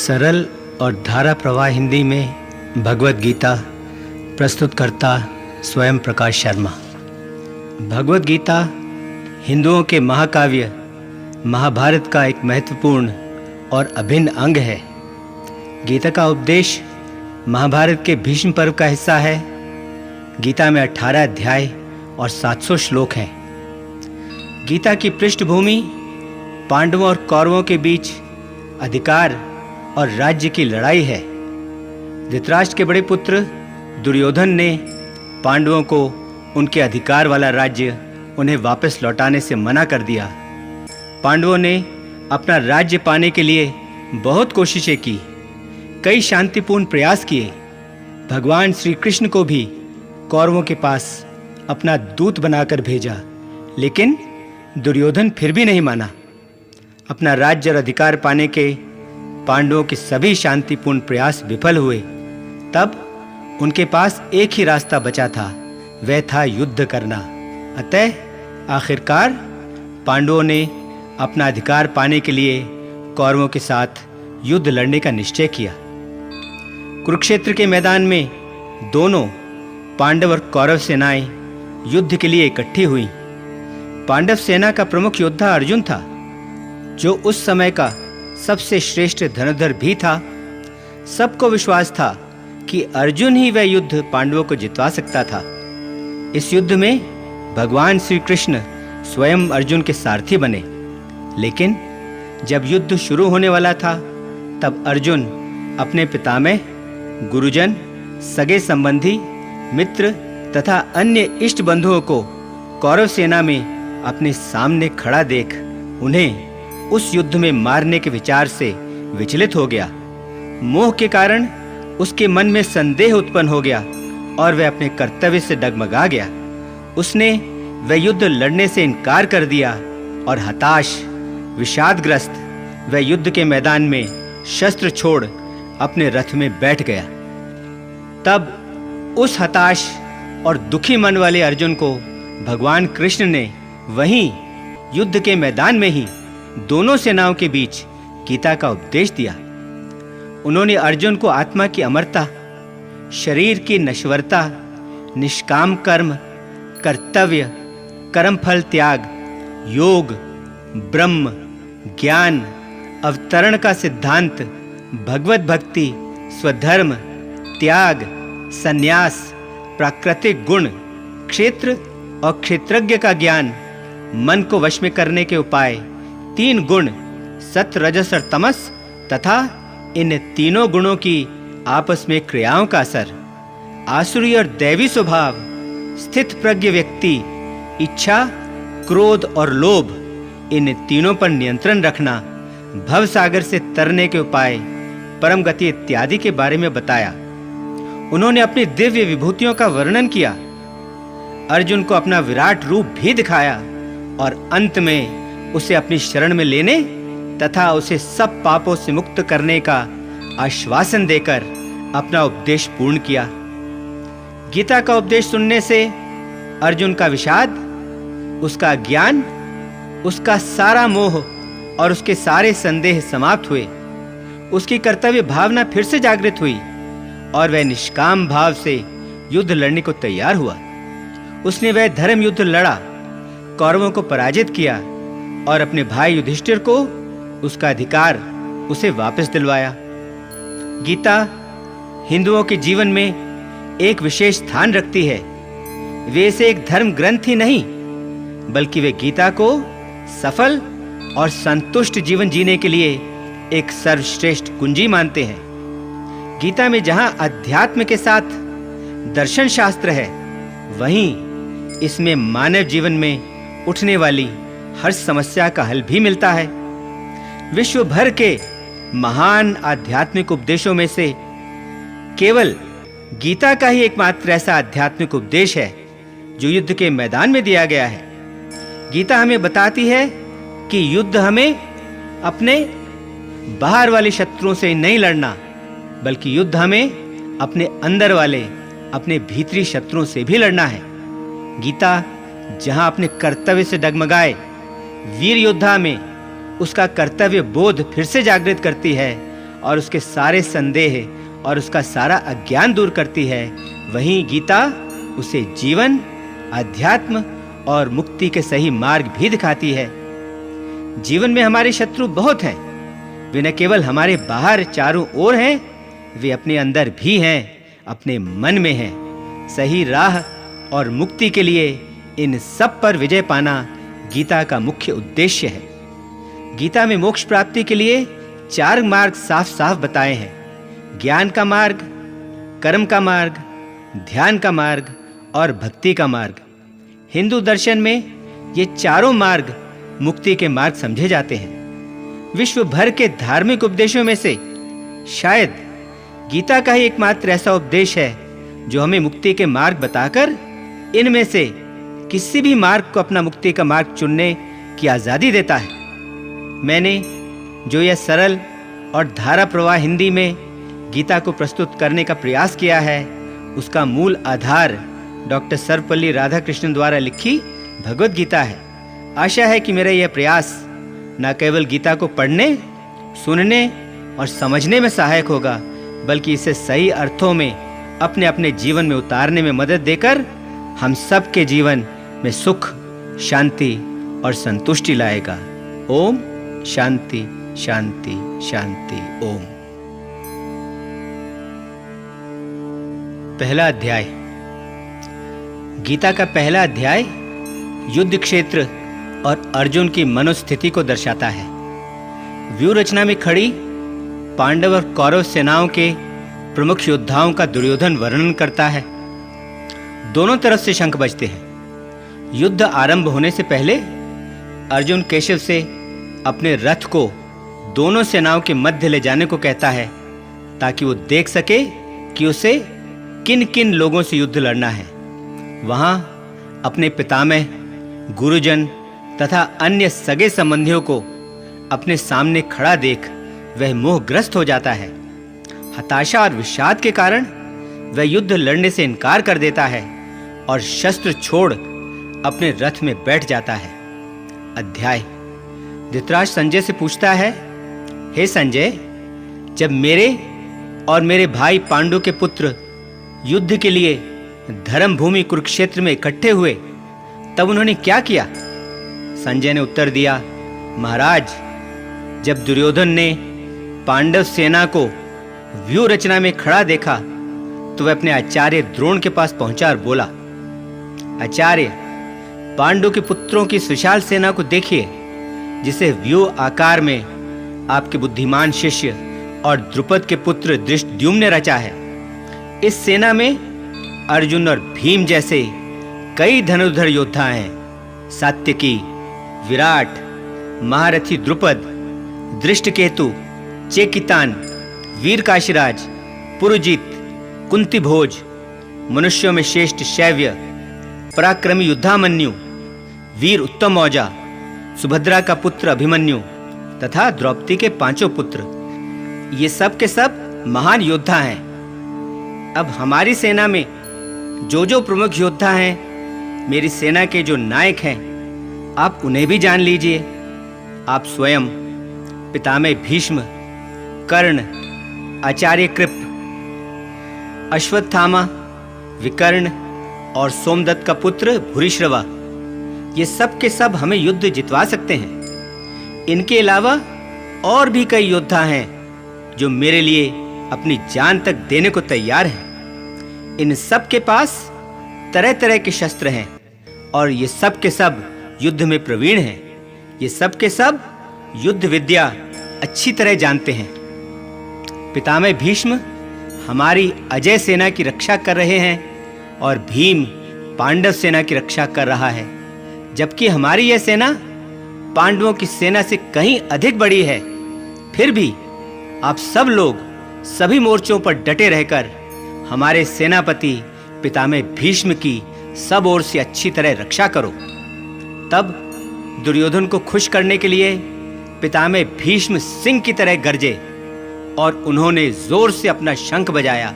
सरल और धारा प्रवाह हिंदी में भगवत गीता प्रस्तुतकर्ता स्वयं प्रकाश शर्मा। भगवत गीता हिंदुओं के महाकाव्य महाभारत का एक महत्वपूर्ण और अभिन्न अंग है। गीता का उपदेश महाभारत के भीष्म पर्व का हिस्सा है। गीता में 18 अध्याय और 700 श्लोक हैं। गीता की पृष्ठभूमि पांडवों और कौरवों के बीच अधिकार और राज्य की लड़ाई है। धृतराष्ट्र के बड़े पुत्र दुर्योधन ने पांडवों को उनके अधिकार वाला राज्य उन्हें वापस लौटाने से मना कर दिया। पांडवों ने अपना राज्य पाने के लिए बहुत कोशिशें की, कई शांतिपूर्ण प्रयास किए। भगवान श्री कृष्ण को भी कौरवों के पास अपना दूत बनाकर भेजा, लेकिन दुर्योधन फिर भी नहीं माना। अपना राज्य और अधिकार पाने के पांडवों के सभी शांतिपूर्ण प्रयास विफल हुए। तब उनके पास एक ही रास्ता बचा था, वह था युद्ध करना। अतः आखिरकार पांडवों ने अपना अधिकार पाने के लिए कौरवों के साथ युद्ध लड़ने का निश्चय किया। कुरुक्षेत्र के मैदान में दोनों पांडव और कौरव सेनाएं युद्ध के लिए इकट्ठी हुईं। पांडव सेना का प्रमुख योद्धा अर्जुन था, जो उस समय का सबसे श्रेष्ठ धनुर्धर भी था। सबको विश्वास था कि अर्जुन ही वह युद्ध पांडवों को जितवा सकता था। इस युद्ध में भगवान श्री कृष्ण स्वयं अर्जुन के सारथी बने। लेकिन जब युद्ध शुरू होने वाला था, तब अर्जुन अपने पितामह, गुरुजन, सगे संबंधी, मित्र तथा अन्य इष्ट बंधुओं को कौरव सेना में अपने सामने खड़ा देख उन्हें उस युद्ध में मारने के विचार से विचलित हो गया। मोह के कारण उसके मन में संदेह उत्पन्न हो गया और वह अपने कर्तव्य से डगमगा गया। उसने वह युद्ध लड़ने से इनकार कर दिया और हताश, विषादग्रस्त वह युद्ध के मैदान में शस्त्र छोड़ अपने रथ में बैठ गया। तब उस हताश और दुखी मन वाले अर्जुन को भगवान कृष्ण ने वहीं युद्ध के मैदान में ही दोनों सेनाओं के बीच गीता का उपदेश दिया। उन्होंने अर्जुन को आत्मा की अमरता, शरीर की नश्वरता, निष्काम कर्म, कर्तव्य, कर्मफल त्याग, योग, ब्रह्म, ज्ञान, अवतरण का सिद्धांत, भगवत भक्ति, स्वधर्म, त्याग, संन्यास, प्राकृतिक गुण, क्षेत्र और क्षेत्रज्ञ का ज्ञान, मन को वश में करने के उपाय, 3 गुण सत्व, रजस और तमस तथा इन तीनों गुणों की आपस में क्रियाओं का असर, आसुरी और दैवी स्वभाव, स्थित प्रज्ञ व्यक्ति, इच्छा, क्रोध और लोभ, इन तीनों पर नियंत्रण रखना, भव सागर से तरने के उपाय, परम गति इत्यादि के बारे में बताया। उन्होंने अपनी दिव्य विभूतियों का वर्णन किया, अर्जुन को अपना विराट रूप भी दिखाया और अंत में उसे अपनी शरण में लेने तथा उसे सब पापों से मुक्त करने का आश्वासन देकर अपना उपदेश पूर्ण किया। गीता का उपदेश सुनने से अर्जुन का विषाद, उसका ज्ञान, उसका सारा मोह और उसके सारे संदेह समाप्त हुए। उसकी कर्तव्य भावना फिर से जागृत हुई और वह निष्काम भाव से युद्ध लड़ने को तैयार हुआ। उसने वह धर्म युद्ध लड़ा, कौरवों को पराजित किया और अपने भाई युधिष्ठिर को उसका अधिकार उसे वापस दिलवाया। गीता हिंदुओं के जीवन में एक विशेष स्थान रखती है। वे इसे एक धर्म ग्रंथ ही नहीं, बल्कि वे गीता को सफल और संतुष्ट जीवन जीने के लिए एक सर्वश्रेष्ठ कुंजी मानते हैं। गीता में जहां अध्यात्म के साथ दर्शन शास्त्र है, वहीं इसमें मानव जीवन में उठने वाली हर समस्या का हल भी मिलता है। विश्व भर के महान आध्यात्मिक उपदेशों में से केवल गीता का ही एकमात्र ऐसा आध्यात्मिक उपदेश है जो युद्ध के मैदान में दिया गया है। गीता हमें बताती है कि युद्ध हमें अपने बाहर वाले शत्रुओं से नहीं लड़ना, बल्कि युद्ध हमें अपने अंदर वाले, अपने भीतरी शत्रुओं से भी लड़ना है। गीता जहां अपने कर्तव्य से डगमगाए वीर योद्धा में उसका कर्तव्य बोध फिर से जागृत करती है और उसके सारे संदेह और उसका सारा अज्ञान दूर करती है, वहीं गीता उसे जीवन, अध्यात्म और मुक्ति के सही मार्ग भी दिखाती है। जीवन में हमारे शत्रु बहुत हैं। वे न केवल हमारे बाहर चारों ओर हैं, वे अपने अंदर भी हैं, अपने मन में हैं। सही राह और मुक्ति के लिए इन सब पर विजय पाना गीता का मुख्य उद्देश्य है। गीता में मोक्ष प्राप्ति के लिए 4 मार्ग साफ साफ बताए हैं: ज्ञान का मार्ग, कर्म का मार्ग, ध्यान का मार्ग और भक्ति का मार्ग। हिंदू दर्शन में ये चारों मार्ग मुक्ति के मार्ग समझे जाते हैं। विश्व भर के धार्मिक उपदेशों में से शायद गीता का ही एकमात्र ऐसा उपदेश है जो हमें मुक्ति के मार्ग बताकर इनमें से किसी भी मार्ग को अपना मुक्ति का मार्ग चुनने की आज़ादी देता है। मैंने जो यह सरल और धारा प्रवाह हिंदी में गीता को प्रस्तुत करने का प्रयास किया है, उसका मूल आधार डॉक्टर सर्वपल्ली राधाकृष्णन द्वारा लिखी भगवद गीता है। आशा है कि मेरा यह प्रयास न केवल गीता को पढ़ने, सुनने और समझने में सहायक होगा, बल्कि इसे सही अर्थों में अपने अपने जीवन में उतारने में मदद देकर हम सब के जीवन में सुख, शांति और संतुष्टि लाएगा। ओम शांति शांति शांति ओम। पहला अध्याय। गीता का पहला अध्याय युद्ध क्षेत्र और अर्जुन की मनोस्थिति को दर्शाता है। व्यूह रचना में खड़ी पांडव और कौरव सेनाओं के प्रमुख योद्धाओं का दुर्योधन वर्णन करता है। दोनों तरफ से शंख बजते हैं। युद्ध आरंभ होने से पहले अर्जुन केशव से अपने रथ को दोनों सेनाओं के मध्य ले जाने को कहता है, ताकि वो देख सके कि उसे किन किन लोगों से युद्ध लड़ना है। वहां अपने पितामह, गुरुजन तथा अन्य सगे संबंधियों को अपने सामने खड़ा देख वह मोहग्रस्त हो जाता है। हताशा और विषाद के कारण वह युद्ध लड़ने से इनकार कर देता है और शस्त्र छोड़ अपने रथ में बैठ जाता है। अध्याय। धृतराष्ट्र संजय से पूछता है, हे संजय, जब मेरे और मेरे भाई पांडु के पुत्र युद्ध के लिए धर्म भूमि कुरुक्षेत्र में इकट्ठे हुए, तब उन्होंने क्या किया? संजय ने उत्तर दिया, महाराज, जब दुर्योधन ने पांडव सेना को व्यूह रचना में खड़ा देखा तो वह अपने आचार्य द्रोण के पास पहुंचा और बोला, आचार्य, पांडु के पुत्रों की विशाल सेना को देखिए, जिसे व्यूह आकार में आपके बुद्धिमान शिष्य और द्रुपद के पुत्र धृष्टद्युम्न ने रचा है। इस सेना में अर्जुन और भीम जैसे कई धनुर्धर योद्धा हैं। सात्यकी, विराट, महारथी द्रुपद, दृष्टकेतु, चेकितान, वीर काशीराज, पुरुजित, कुंती भोज, मनुष्यों में श्रेष्ठ शैव्य, पराक्रमी युद्धामन्यु, वीर उत्तम औजा, सुभद्रा का पुत्र अभिमन्यु तथा द्रौपदी के 5 पुत्र, ये सब के सब महान योद्धा हैं। अब हमारी सेना में जो प्रमुख योद्धा हैं, मेरी सेना के जो नायक हैं, आप उन्हें भी जान लीजिए। आप स्वयं, पितामह भीष्म, कर्ण, आचार्य कृप, अश्वत्थामा, विकर्ण और सोमदत्त का पुत्र भूरिश्रवा, ये सब के सब हमें युद्ध जितवा सकते हैं। इनके अलावा और भी कई योद्धा हैं जो मेरे लिए अपनी जान तक देने को तैयार हैं। इन सब के पास तरह तरह के शस्त्र हैं और ये सब के सब युद्ध में प्रवीण हैं। ये सब के सब युद्ध विद्या अच्छी तरह जानते हैं। पितामह भीष्म हमारी अजय सेना की रक्षा कर रहे हैं और भीम पांडव सेना की रक्षा कर रहा है, जबकि हमारी यह सेना पांडवों की सेना से कहीं अधिक बड़ी है। फिर भी आप सब लोग सभी मोर्चों पर डटे रहकर हमारे सेनापति पितामह भीष्म की सब ओर से अच्छी तरह रक्षा करो। तब दुर्योधन को खुश करने के लिए पितामह भीष्म सिंह की तरह गरजे और उन्होंने जोर से अपना शंख बजाया,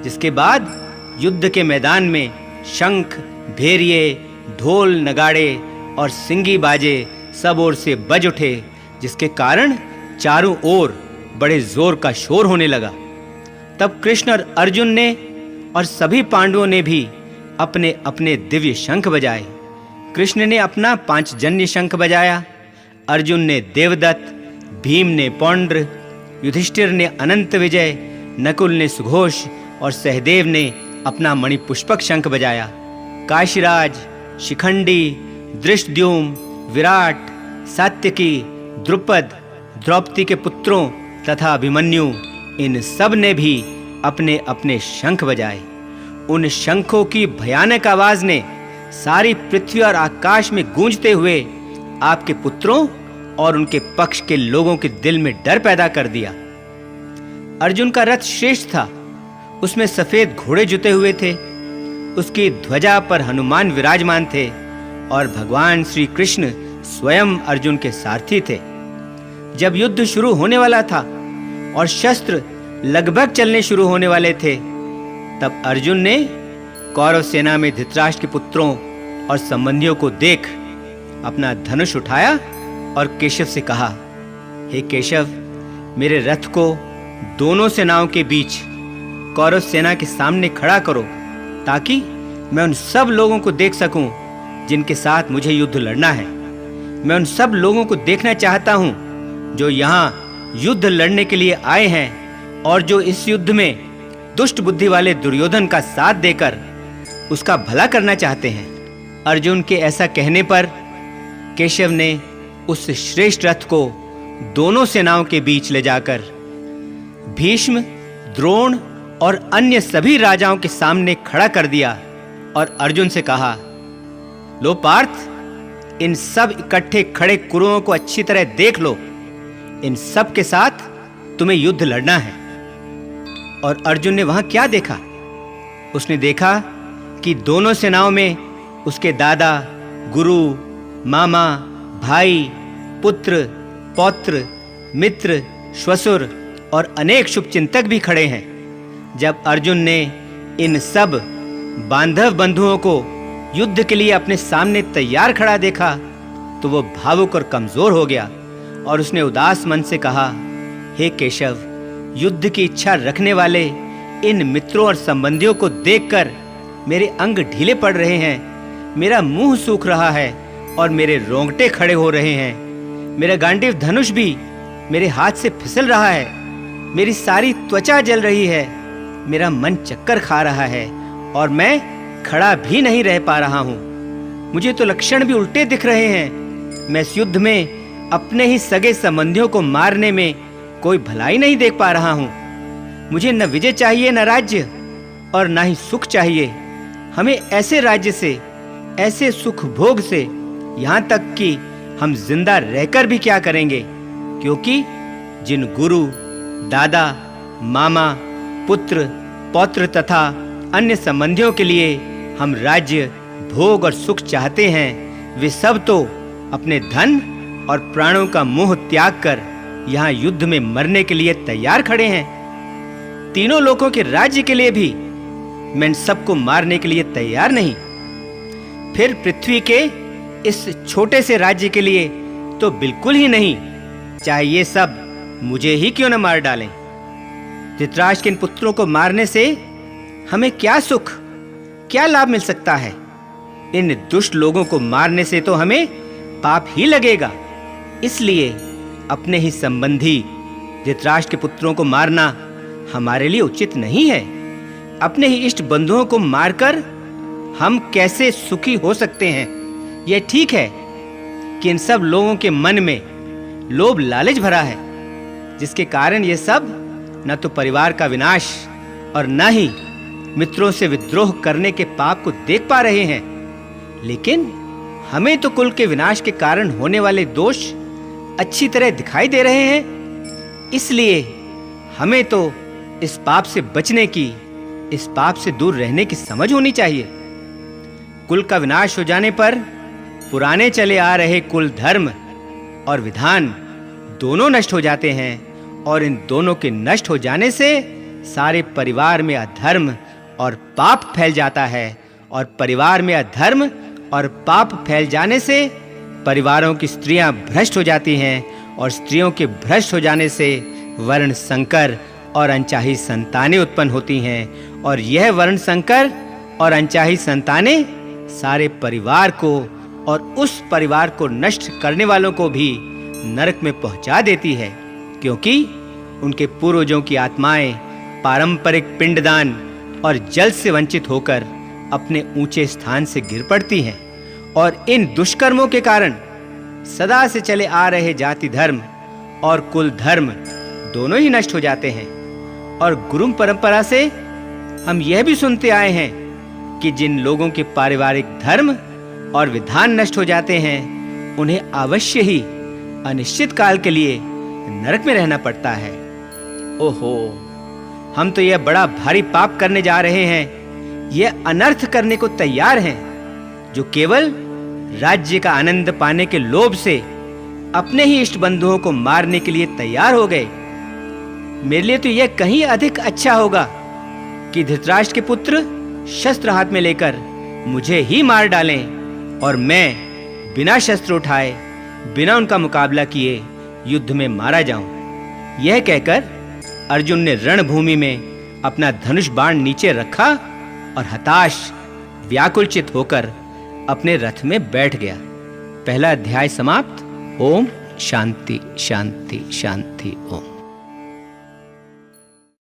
जिसके बाद युद्ध के मैदान में शंख, भेरिये, ढोल, नगाड़े और सिंगी बाजे सब ओर से बज उठे, जिसके कारण चारों ओर बड़े जोर का शोर होने लगा। तब कृष्ण और अर्जुन ने और सभी पांडवों ने भी अपने अपने दिव्य शंख बजाए। कृष्ण ने अपना पांचजन्य शंख बजाया, अर्जुन ने देवदत्त, भीम ने पौंड्र, युधिष्ठिर ने अनंत विजय, नकुल ने सुघोष और सहदेव ने अपना मणिपुष्पक शंख बजाया। काशीराज, शिखंडी, दृष्टद्युम्न, विराट, सात्यकी, द्रुपद, द्रौपदी के पुत्रों तथा अभिमन्यु, इन सब ने भी अपने अपने शंख बजाए। उन शंखों की भयानक आवाज ने सारी पृथ्वी और आकाश में गूंजते हुए आपके पुत्रों और उनके पक्ष के लोगों के दिल में डर पैदा कर दिया। अर्जुन का रथ श्रेष्ठ था, उसमें सफेद घोड़े जुते हुए थे, उसकी ध्वजा पर हनुमान विराजमान थे और भगवान श्री कृष्ण स्वयं अर्जुन के सारथी थे। जब युद्ध शुरू होने वाला था और शस्त्र लगभग चलने शुरू होने वाले थे, तब अर्जुन ने कौरव सेना में धृतराष्ट्र के पुत्रों और संबंधियों को देख अपना धनुष उठाया और केशव से कहा, हे केशव, मेरे रथ को दोनों सेनाओं के बीच कौरव सेना के सामने खड़ा करो, ताकि मैं उन सब लोगों को देख सकूं जिनके साथ मुझे युद्ध लड़ना है। मैं उन सब लोगों को देखना चाहता हूं जो यहाँ युद्ध लड़ने के लिए आए हैं और जो इस युद्ध में दुष्ट बुद्धि वाले दुर्योधन का साथ देकर उसका भला करना चाहते हैं। अर्जुन के ऐसा कहने पर केशव ने उस श्रेष्ठ रथ को दोनों सेनाओं के बीच ले जाकर भीष्म, द्रोण और अन्य सभी राजाओं के सामने खड़ा कर दिया और अर्जुन से कहा, लो पार्थ, इन सब इकट्ठे खड़े कुरुओं को अच्छी तरह देख लो। इन सब के साथ तुम्हें युद्ध लड़ना है। और अर्जुन ने वहां क्या देखा? उसने देखा कि दोनों सेनाओं में उसके दादा, गुरु, मामा, भाई, पुत्र, पौत्र, मित्र, श्वशुर और अनेक शुभचिंतक भी खड़े हैं। जब अर्जुन ने इन सब बांधव बंधुओं को युद्ध के लिए अपने सामने तैयार खड़ा देखा तो वो भावुक और कमजोर हो गया और उसने उदास मन से कहा, हे केशव, युद्ध की इच्छा रखने वाले इन मित्रों और संबंधियों को देखकर मेरे अंग ढीले पड़ रहे हैं, मेरा मुंह सूख रहा है और मेरे रोंगटे खड़े हो रहे हैं। मेरा गांडीव धनुष भी मेरे हाथ से फिसल रहा है, मेरी सारी त्वचा जल रही है, मेरा मन चक्कर खा रहा है और मैं खड़ा भी नहीं रह पा रहा हूँ। मुझे तो लक्षण भी उल्टे दिख रहे हैं। मैं इस युद्ध में अपने ही सगे संबंधियों को मारने में कोई भलाई नहीं देख पा रहा हूँ। मुझे न विजय चाहिए, न राज्य, और न ही सुख चाहिए। हमें ऐसे राज्य से, ऐसे सुख भोग से, यहाँ तक कि हम जिंदा रहकर भी क्या करेंगे, क्योंकि जिन गुरु, दादा, मामा, पुत्र, पौत्र तथा अन्य संबंधियों के लिए हम राज्य, भोग और सुख चाहते हैं, वे सब तो अपने धन और प्राणों का मोह त्याग कर यहाँ युद्ध में मरने के लिए तैयार खड़े हैं। तीनों लोगों के राज्य के लिए भी मैं इन सबको मारने के लिए तैयार नहीं। फिर पृथ्वी के इस छोटे से राज्य के लिए तो बिल्कुल ही नहीं, चाहे ये सब मुझे ही क्यों न मार डालें। धृतराष्ट्र के इन पुत्रों को मारने से हमें क्या सुख, क्या लाभ मिल सकता है? इन दुष्ट लोगों को मारने से तो हमें पाप ही लगेगा। इसलिए अपने ही संबंधी धृतराष्ट्र के पुत्रों को मारना हमारे लिए उचित नहीं है। अपने ही इष्ट बंधुओं को मारकर हम कैसे सुखी हो सकते हैं? यह ठीक है कि इन सब लोगों के मन में लोभ लालच भरा है, जिसके कारण ये सब न तो परिवार का विनाश और न ही मित्रों से विद्रोह करने के पाप को देख पा रहे हैं। लेकिन हमें तो कुल के विनाश के कारण होने वाले दोष अच्छी तरह दिखाई दे रहे हैं। इसलिए हमें तो इस पाप से बचने की, इस पाप से दूर रहने की समझ होनी चाहिए। कुल का विनाश हो जाने पर पुराने चले आ रहे कुल धर्म और विधान दोनों नष्ट हो जाते हैं, और इन दोनों के नष्ट हो जाने से सारे परिवार में अधर्म और पाप फैल जाता है, और परिवार में अधर्म और पाप फैल जाने से परिवारों की स्त्रियां भ्रष्ट हो जाती हैं, और स्त्रियों के भ्रष्ट हो जाने से वर्ण संकर और अनचाही संतानें उत्पन्न होती हैं, और यह वर्ण संकर और अनचाही संतानें सारे परिवार को और उस परिवार को नष्ट करने वालों को भी नरक में पहुंचा देती है, क्योंकि उनके पूर्वजों की आत्माएं पारंपरिक पिंडदान और जल से वंचित होकर अपने ऊंचे स्थान से गिर पड़ती हैं, और इन दुष्कर्मों के कारण सदा से चले आ रहे जाति धर्म और कुल धर्म दोनों ही नष्ट हो जाते हैं। और गुरु परंपरा से हम यह भी सुनते आए हैं कि जिन लोगों के पारिवारिक धर्म और विधान नष्ट हो जाते हैं, उन्हें अवश्य ही अनिश्चित काल के लिए नरक में रहना पड़ता है। ओहो, हम तो यह बड़ा भारी पाप करने जा रहे हैं। यह अनर्थ करने को तैयार हैं, जो केवल राज्य का आनंद पाने के लोभ से अपने ही इष्ट बंधुओं को मारने के लिए तैयार हो गए। मेरे लिए तो यह कहीं अधिक अच्छा होगा कि धृतराष्ट्र के पुत्र शस्त्र हाथ में लेकर मुझे ही मार डालें और मैं बिना शस्त्र उठाए, बिना उनका मुकाबला किए युद्ध में मारा जाऊं। यह कहकर अर्जुन ने रणभूमि में अपना धनुष बाण नीचे रखा और हताश व्याकुलचित होकर अपने रथ में बैठ गया। पहला अध्याय समाप्त। ओम शांति शांति शांति ओम।